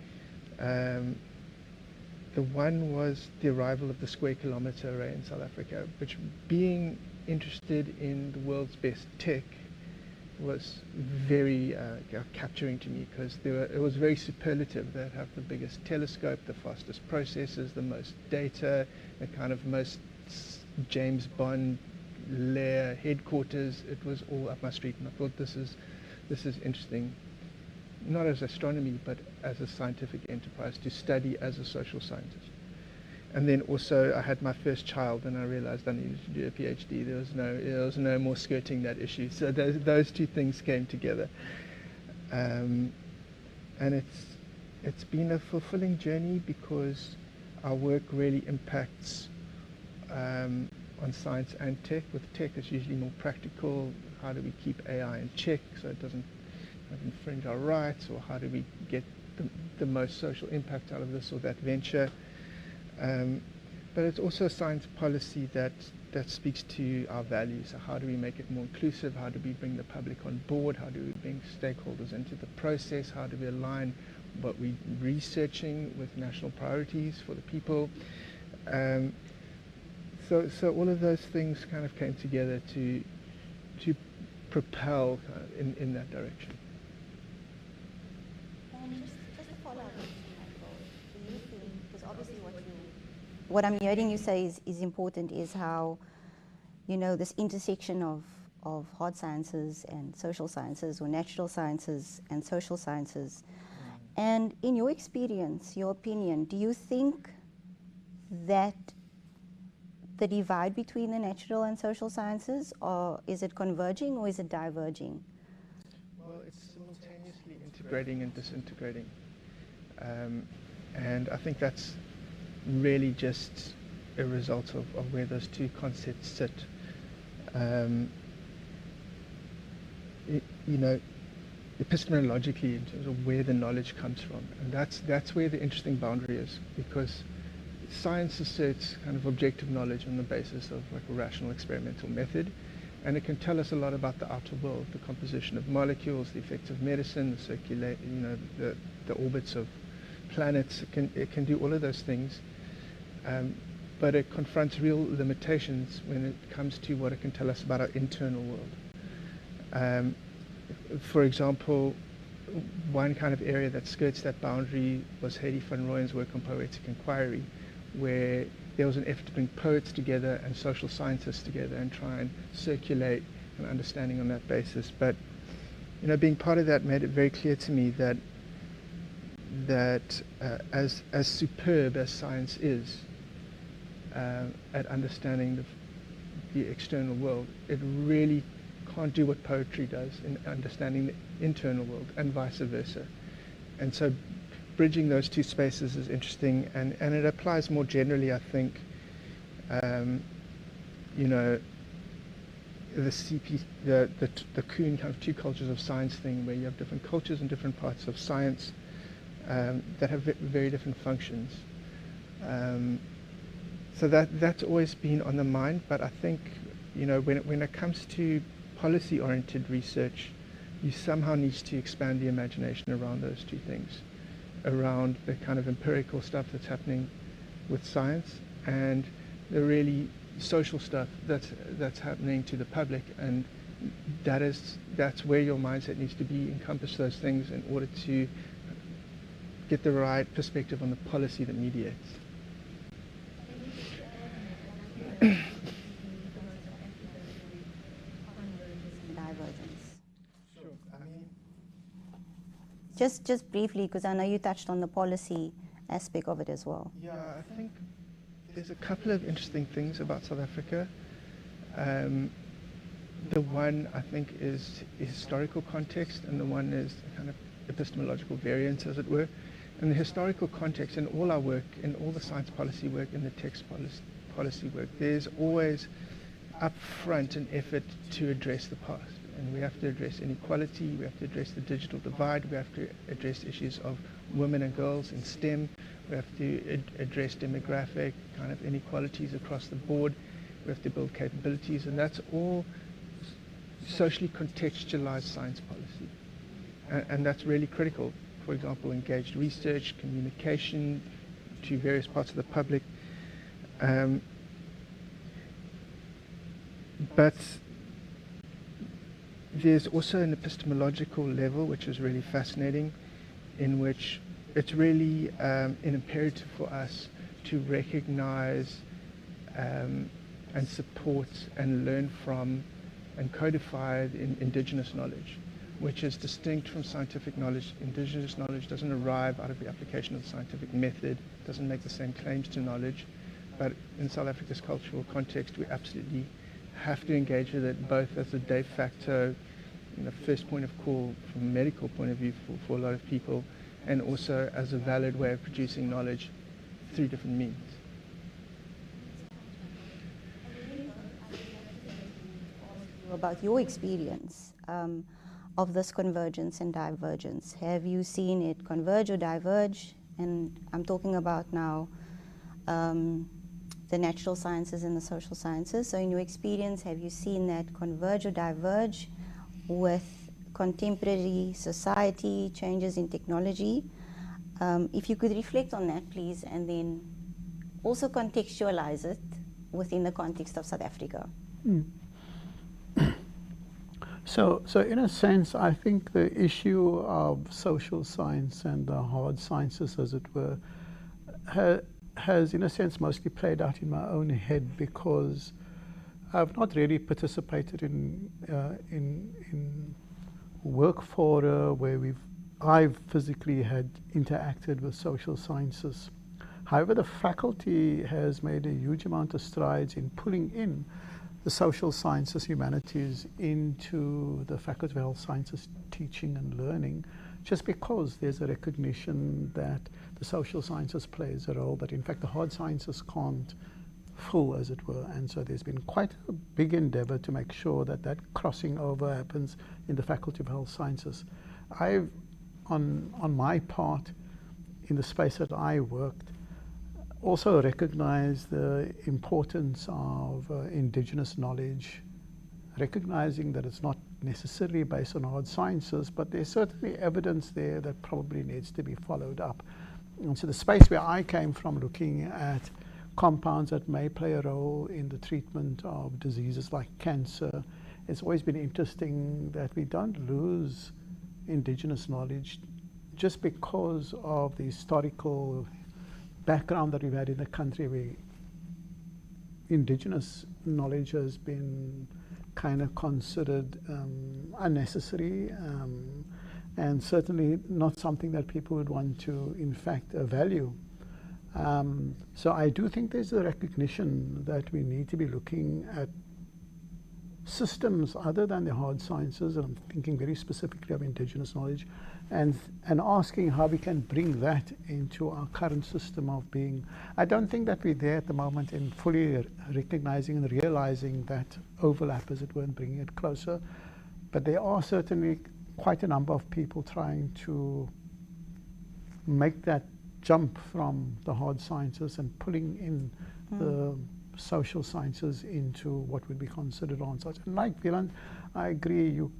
The one was the arrival of the square kilometre array in South Africa, which, being interested in the world's best tech, was very capturing to me, because it was very superlative. They'd have the biggest telescope, the fastest processors, the most data, the kind of most James Bond lair headquarters. It was all up my street, and I thought this is interesting, not as astronomy, but as a scientific enterprise to study as a social scientist. And then also I had my first child, and I realized I needed to do a PhD. There was no more skirting that issue. So those two things came together. And it's been a fulfilling journey, because our work really impacts on science and tech. With tech, it's usually more practical. How do we keep AI in check so it doesn't infringe our rights, or how do we get the most social impact out of this or that venture? But it's also a science policy that speaks to our values. So how do we make it more inclusive? How do we bring the public on board? How do we bring stakeholders into the process? How do we align what we're researching with national priorities for the people? So all of those things kind of came together to propel in that direction. And just to follow up, Michael, do you think, because obviously what I'm hearing you say is important, is how, this intersection of hard sciences and social sciences, or natural sciences and social sciences. And in your experience, your opinion, do you think that the divide between the natural and social sciences, or is it converging or is it diverging? Well, it's simultaneously integrating and disintegrating. And I think that's really just a result of where those two concepts sit. Epistemologically, in terms of where the knowledge comes from. And that's where the interesting boundary is, because science asserts kind of objective knowledge on the basis of like a rational experimental method, and it can tell us a lot about the outer world, the composition of molecules, the effects of medicine, the orbits of planets. It can do all of those things, but it confronts real limitations when it comes to what it can tell us about our internal world. For example, one kind of area that skirts that boundary was Hedy van Rooyen's work on poetic inquiry, where there was an effort to bring poets together and social scientists together and try and circulate an understanding on that basis. But being part of that made it very clear to me that as superb as science is at understanding the external world, it really can't do what poetry does in understanding the internal world, and vice versa. And so bridging those two spaces is interesting, and it applies more generally, I think, the Kuhn kind of two cultures of science thing, where you have different cultures in different parts of science that have very different functions. So that's always been on the mind, but I think, you know, when it comes to policy-oriented research, you somehow need to expand the imagination around those two things, around the kind of empirical stuff that's happening with science and the really social stuff that's happening to the public, and that's where your mindset needs to be, encompass those things in order to get the right perspective on the policy that mediates. Divergence. Sure. I mean, Just briefly, because I know you touched on the policy aspect of it as well. yeah, I think there's a couple of interesting things about South Africa. The one I think is historical context, and the one is kind of epistemological variance, as it were. And the historical context in all our work, in all the science policy work, in the text policy work, there's always upfront an effort to address the past. And we have to address inequality, we have to address the digital divide, we have to address issues of women and girls in STEM, we have to address demographic kind of inequalities across the board, we have to build capabilities, and that's all socially contextualized science policy. And that's really critical. For example, engaged research, communication to various parts of the public. But there's also an epistemological level which is really fascinating, in which it's really an imperative for us to recognize and support and learn from and codify indigenous knowledge, which is distinct from scientific knowledge. Indigenous knowledge doesn't arrive out of the application of the scientific method, doesn't make the same claims to knowledge, but in South Africa's cultural context, we absolutely have to engage with it both as a de facto, first point of call from a medical point of view for a lot of people, and also as a valid way of producing knowledge through different means. About your experience of this convergence and divergence. Have you seen it converge or diverge? And I'm talking about now the natural sciences and the social sciences. So in your experience, have you seen that converge or diverge with contemporary society, changes in technology? If you could reflect on that, please, and then also contextualize it within the context of South Africa. So in a sense, I think the issue of social science and the hard sciences, as it were, has in a sense mostly played out in my own head, because I've not really participated in work fora where I've physically had interacted with social sciences. However, the faculty has made a huge amount of strides in pulling in the social sciences, humanities into the Faculty of Health Sciences teaching and learning, just because there's a recognition that the social sciences plays a role that in fact the hard sciences can't full, as it were. And so there's been quite a big endeavor to make sure that that crossing over happens in the Faculty of Health Sciences. I've, on my part, in the space that I worked, also recognized the importance of indigenous knowledge, recognizing that it's not necessarily based on hard sciences, but there's certainly evidence there that probably needs to be followed up. And so the space where I came from, looking at compounds that may play a role in the treatment of diseases like cancer, it's always been interesting that we don't lose indigenous knowledge just because of the historical background that we've had in the country, where indigenous knowledge has been kind of considered unnecessary and certainly not something that people would want to, in fact, value. So I do think there's a recognition that we need to be looking at systems other than the hard sciences, and I'm thinking very specifically of indigenous knowledge, and asking how we can bring that into our current system of being. I don't think that we're there at the moment in fully recognizing and realizing that overlap, as it were, and bringing it closer. But there are certainly quite a number of people trying to make that jump from the hard sciences and pulling in the social sciences into what would be considered on such. And like Wieland, I agree, you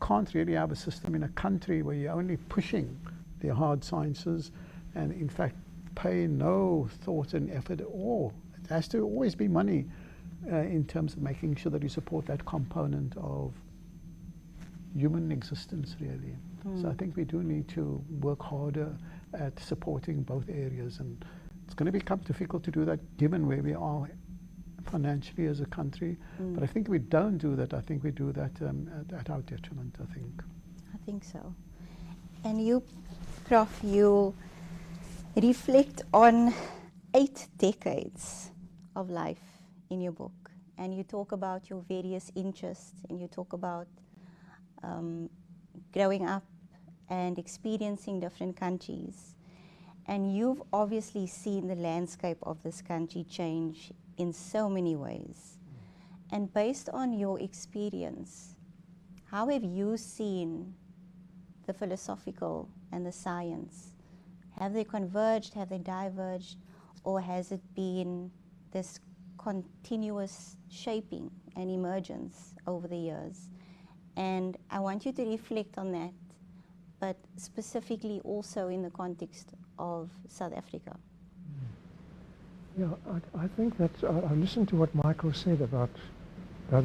can't really have a system in a country where you're only pushing the hard sciences and in fact pay no thought and effort at all. It has to always be money in terms of making sure that you support that component of human existence, really. So I think we do need to work harder at supporting both areas, and it's going to become difficult to do that given where we are financially as a country. But I think if we don't do that, I think we do that at our detriment, I think. I think so. And you, Prof, you reflect on 8 decades of life in your book, and you talk about your various interests, and you talk about growing up and experiencing different countries. And you've obviously seen the landscape of this country change in so many ways. And based on your experience, how have you seen the philosophical and the science? Have they converged, have they diverged, or has it been this continuous shaping and emergence over the years? And I want you to reflect on that, but specifically also in the context of South Africa. Yeah, I think that I listened to what Michael said about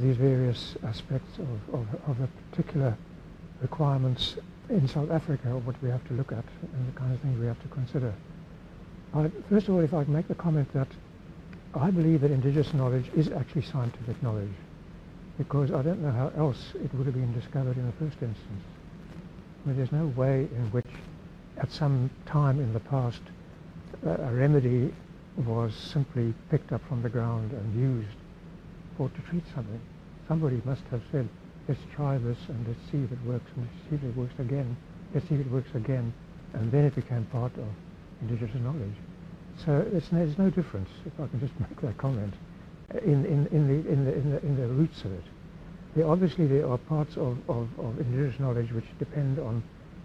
these various aspects of the particular requirements in South Africa, or what we have to look at and the kind of things we have to consider. First of all, if I can make the comment that I believe that indigenous knowledge is actually scientific knowledge, because I don't know how else it would have been discovered in the first instance. I mean, there's no way in which at some time in the past a remedy was simply picked up from the ground and used to treat something. Somebody must have said, let's try this and let's see if it works, and let's see if it works again, let's see if it works again, and then it became part of indigenous knowledge. So there's no difference, if I can just make that comment, in the roots of it. Obviously there are parts of indigenous knowledge which depend on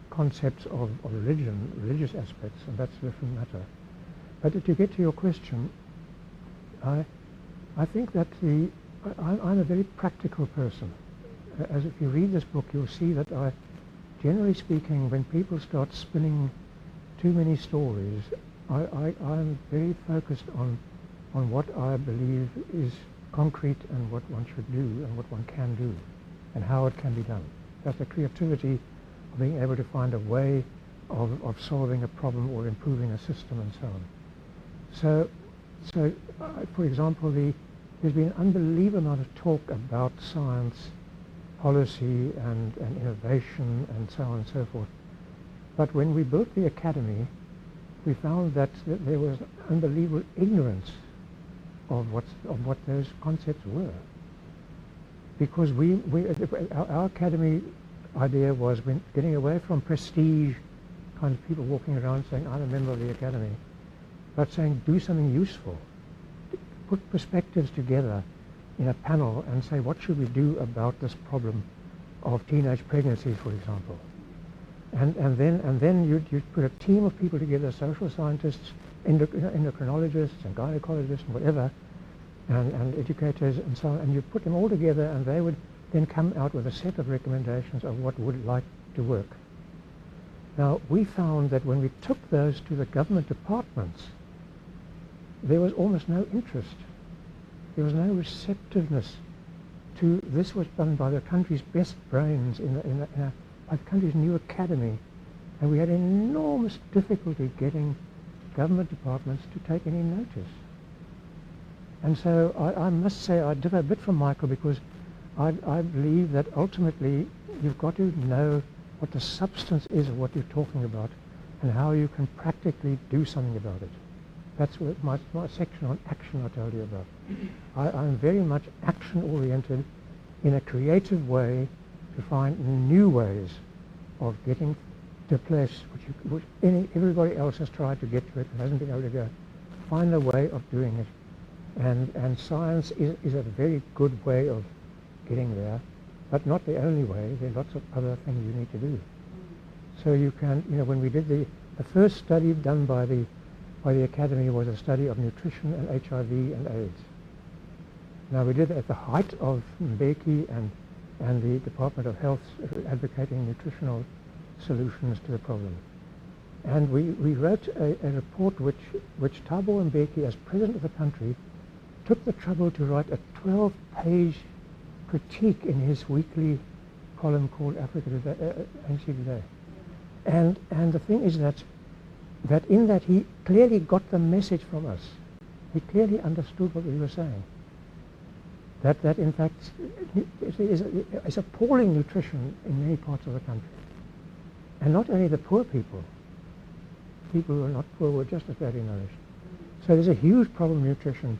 concepts of religion, religious aspects, and that's a different matter. But to get to your question, I think that I'm a very practical person. As if you read this book, you'll see that generally speaking, when people start spinning too many stories, I'm very focused on what I believe is concrete and what one should do and what one can do and how it can be done. That's the creativity of being able to find a way of solving a problem or improving a system and so on. So for example, there's been an unbelievable amount of talk about science, policy and innovation and so on and so forth. But when we built the academy, we found that there was unbelievable ignorance of what those concepts were. Because our academy idea was getting away from prestige kind of people walking around saying, I'm a member of the academy, but saying do something useful. Put perspectives together in a panel and say, what should we do about this problem of teenage pregnancy, for example? And then you'd put a team of people together, social scientists, endocrinologists and gynecologists and whatever, and educators and so on, and you put them all together and they would then come out with a set of recommendations of what would like to work. Now, we found that when we took those to the government departments, there was almost no interest. There was no receptiveness to this. Was done by the country's best brains by the country's new academy, and we had enormous difficulty getting government departments to take any notice. And so I must say I differ a bit from Michael, because I believe that ultimately you've got to know what the substance is of what you're talking about and how you can practically do something about it. That's what my section on action I told you about. I'm very much action-oriented in a creative way to find new ways of getting to a place which everybody else has tried to get to it and hasn't been able to go. Find a way of doing it. And science is a very good way of getting there, but not the only way. There are lots of other things you need to do. So you can, when we did the first study done by the by the Academy was a study of nutrition and HIV and AIDS. Now we did it at the height of Mbeki and the Department of Health advocating nutritional solutions to the problem. And we wrote a report which Thabo Mbeki, as president of the country, took the trouble to write a 12-page critique in his weekly column called Africa Today, ANC Today. And the thing is that in that he clearly got the message from us. He clearly understood what we were saying. That in fact is appalling nutrition in many parts of the country. And not only the poor people who are not poor were just as badly nourished. So there's a huge problem with nutrition,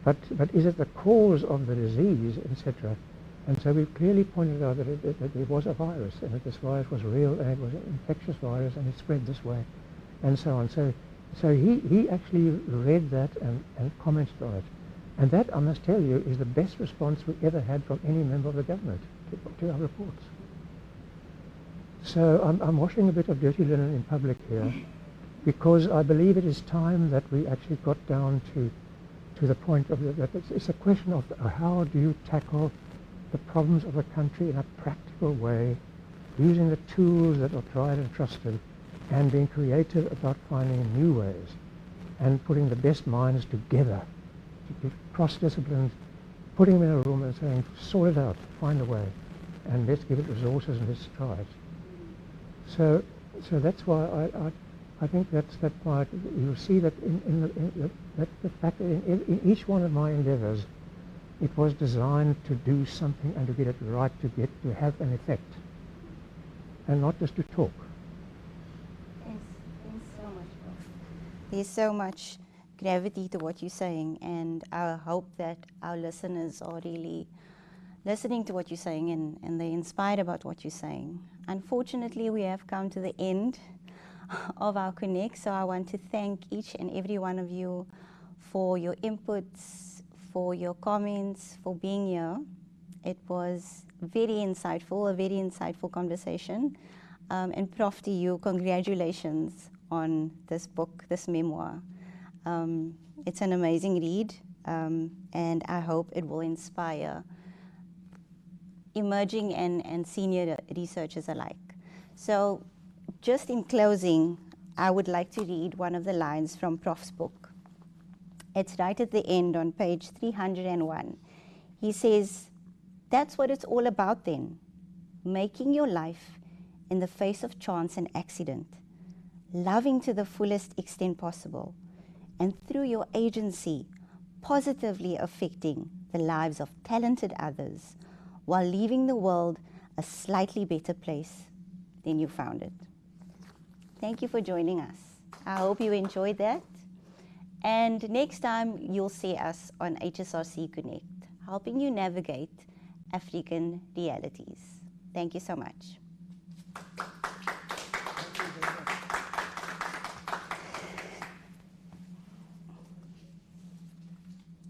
but is it the cause of the disease, etc.? And so we clearly pointed out that there was a virus, and that this virus was real, and it was an infectious virus, and it spread this way, and so on. So he actually read that and commented on it. And that, I must tell you, is the best response we ever had from any member of the government to our reports. So I'm washing a bit of dirty linen in public here, because I believe it is time that we actually got down to the point of that it's a question of how do you tackle the problems of the country in a practical way, using the tools that are tried and trusted, and being creative about finding new ways, and putting the best minds together, cross-disciplines, putting them in a room and saying, sort it out, find a way, and let's give it resources and let's try it. So that's why I think that's why you'll see that the fact that in each one of my endeavors, it was designed to do something and to get it right, to have an effect, and not just to talk. Thanks so much, Prof. There's so much gravity to what you're saying, and I hope that our listeners are really listening to what you're saying and they're inspired about what you're saying. Unfortunately, we have come to the end of our Connect, so I want to thank each and every one of you for your inputs, for your comments, for being here. It was a very insightful conversation. And Prof, to you, congratulations on this book, this memoir. It's an amazing read, and I hope it will inspire emerging and senior researchers alike. So just in closing, I would like to read one of the lines from Prof's book. It's right at the end on page 301. He says, "That's what it's all about then, making your life in the face of chance and accident, loving to the fullest extent possible, and through your agency, positively affecting the lives of talented others, while leaving the world a slightly better place than you found it." Thank you for joining us. I hope you enjoyed that. And next time, you'll see us on HSRC Connect, helping you navigate African realities. Thank you so much.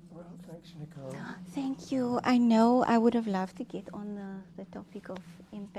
Well, thanks, Nicole. Thank you. I know I would have loved to get on the topic of impact.